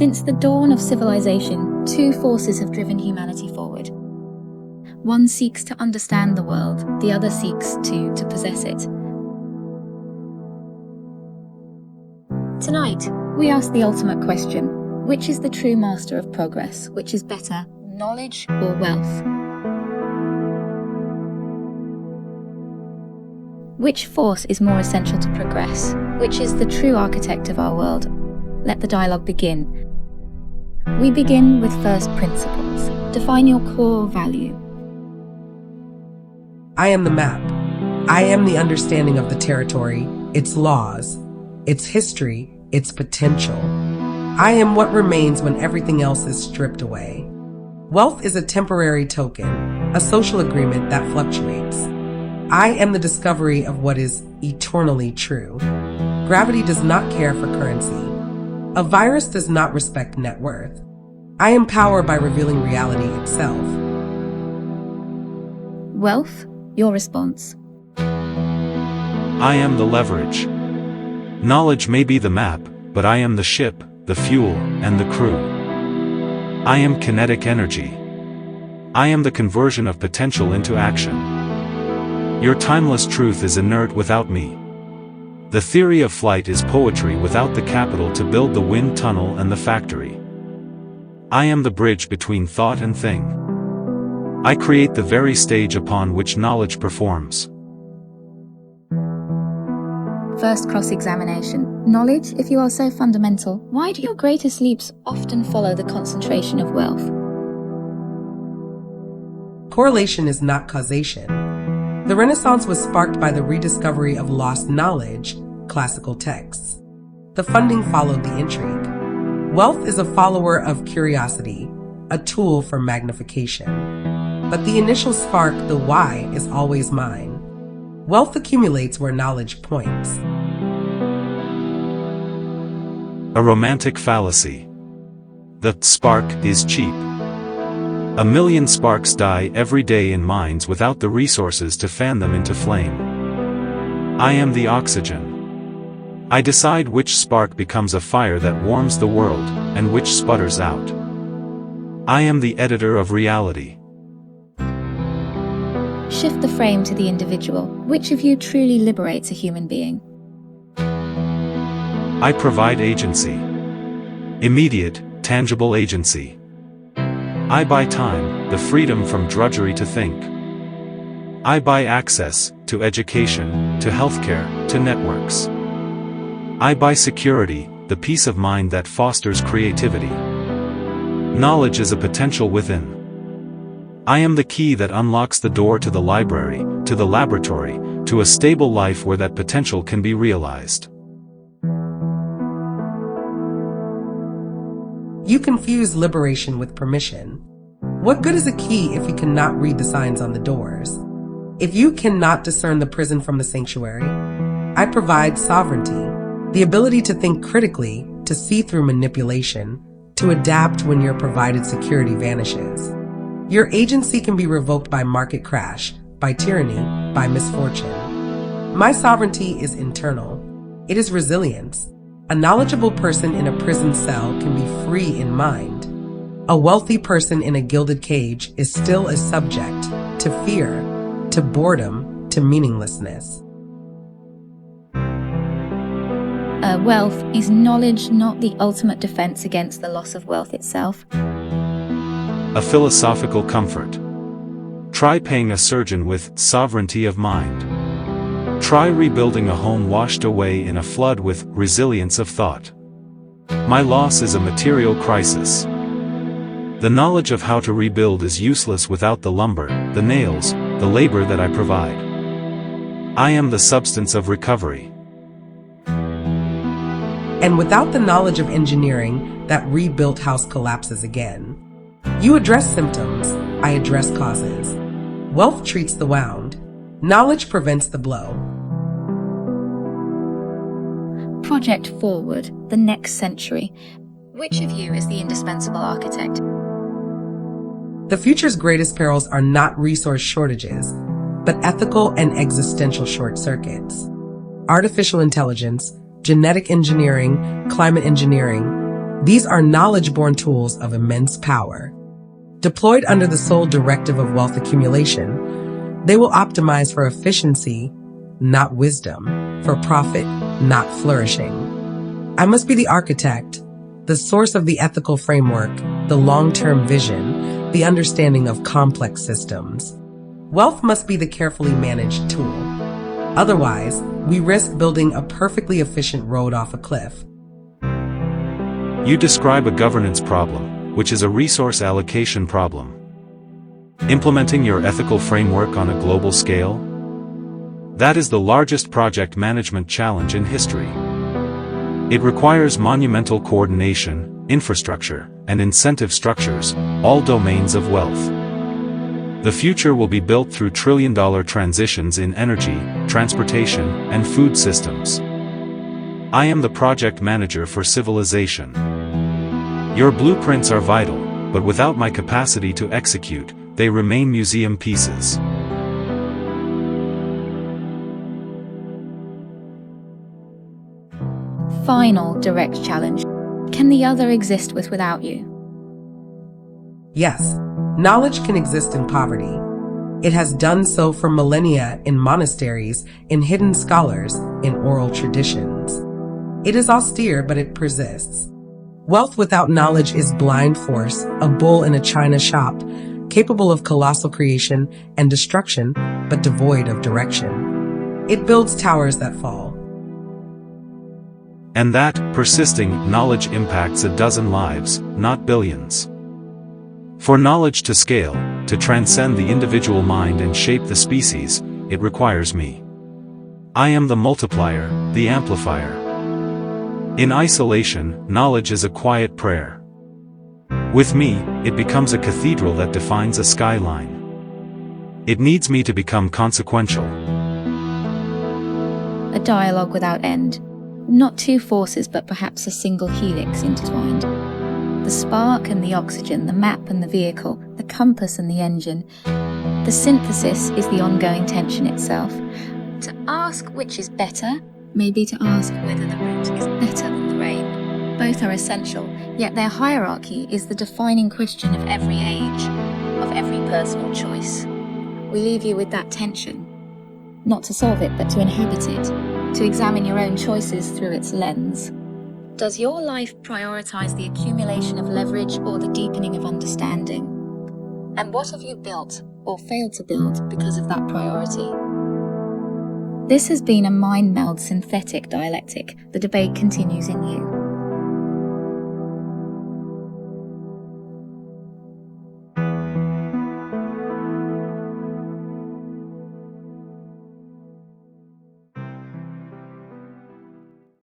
Since the dawn of civilization, two forces have driven humanity forward. One seeks to understand the world, the other seeks to possess it. Tonight, we ask the ultimate question: which is the true master of progress? Which is better, knowledge or wealth? Which force is more essential to progress? Which is the true architect of our world? Let the dialogue begin. We begin with first principles. Define your core value. I am the map. I am the understanding of the territory, its laws, its history, its potential. I am what remains when everything else is stripped away. Wealth is a temporary token, a social agreement that fluctuates. I am the discovery of what is eternally true. Gravity does not care for currency. A virus does not respect net worth. I am power by revealing reality itself. Wealth, your response. I am the leverage. Knowledge may be the map, but I am the ship, the fuel, and the crew. I am kinetic energy. I am the conversion of potential into action. Your timeless truth is inert without me. The theory of flight is poetry without the capital to build the wind tunnel and the factory. I am the bridge between thought and thing. I create the very stage upon which knowledge performs. First cross-examination. Knowledge, if you are so fundamental, why do your greatest leaps often follow the concentration of wealth? Correlation is not causation. The Renaissance was sparked by the rediscovery of lost knowledge, classical texts. The funding followed the intrigue. Wealth is a follower of curiosity, a tool for magnification. But the initial spark, the why, is always mine. Wealth accumulates where knowledge points. A romantic fallacy. The spark is cheap. A million sparks die every day in mines without the resources to fan them into flame. I am the oxygen. I decide which spark becomes a fire that warms the world, and which sputters out. I am the editor of reality. Shift the frame to the individual. Which of you truly liberates a human being? I provide agency. Immediate, tangible agency. I buy time, the freedom from drudgery to think. I buy access, to education, to healthcare, to networks. I buy security, the peace of mind that fosters creativity. Knowledge is a potential within. I am the key that unlocks the door to the library, to the laboratory, to a stable life where that potential can be realized. You confuse liberation with permission. What good is a key if you cannot read the signs on the doors? If you cannot discern the prison from the sanctuary, I provide sovereignty, the ability to think critically, to see through manipulation, to adapt when your provided security vanishes. Your agency can be revoked by market crash, by tyranny, by misfortune. My sovereignty is internal. It is resilience. A knowledgeable person in a prison cell can be free in mind. A wealthy person in a gilded cage is still a subject to fear, to boredom, to meaninglessness. Wealth is knowledge, not the ultimate defense against the loss of wealth itself. A philosophical comfort. Try paying a surgeon with sovereignty of mind. Try rebuilding a home washed away in a flood with resilience of thought. My loss is a material crisis. The knowledge of how to rebuild is useless without the lumber, the nails, the labor that I provide. I am the substance of recovery. And without the knowledge of engineering, that rebuilt house collapses again. You address symptoms, I address causes. Wealth treats the wound. Knowledge prevents the blow. Project forward, the next century. Which of you is the indispensable architect? The future's greatest perils are not resource shortages, but ethical and existential short circuits. Artificial intelligence, genetic engineering, climate engineering, These are knowledge-born tools of immense power. Deployed under the sole directive of wealth accumulation, they will optimize for efficiency, not wisdom, for profit, not flourishing. I must be the architect, the source of the ethical framework, the long-term vision, the understanding of complex systems. Wealth must be the carefully managed tool. Otherwise, we risk building a perfectly efficient road off a cliff. You describe a governance problem, which is a resource allocation problem. Implementing your ethical framework on a global scale? That is the largest project management challenge in history. It requires monumental coordination, infrastructure, and incentive structures, all domains of wealth. The future will be built through trillion-dollar transitions in energy, transportation, and food systems. I am the project manager for civilization. Your blueprints are vital, but without my capacity to execute, they remain museum pieces. Final direct challenge. Can the other exist with without you? Yes, knowledge can exist in poverty. It has done so for millennia in monasteries, in hidden scholars, in oral traditions. It is austere, but it persists. Wealth without knowledge is blind force, a bull in a china shop, capable of colossal creation and destruction, but devoid of direction. It builds towers that fall. And that, persisting, knowledge impacts a dozen lives, not billions. For knowledge to scale, to transcend the individual mind and shape the species, it requires me. I am the multiplier, the amplifier. In isolation, knowledge is a quiet prayer. With me, it becomes a cathedral that defines a skyline. It needs me to become consequential. A dialogue without end. Not two forces, but perhaps a single helix intertwined. The spark and the oxygen, the map and the vehicle, the compass and the engine. The synthesis is the ongoing tension itself. To ask which is better, may be to ask whether the root is better than the rain. Both are essential, yet their hierarchy is the defining question of every age, of every personal choice. We leave you with that tension. Not to solve it, but to inhabit it, to examine your own choices through its lens. Does your life prioritize the accumulation of leverage or the deepening of understanding? And what have you built or failed to build because of that priority? This has been a Mind Meld synthetic dialectic. The debate continues in you.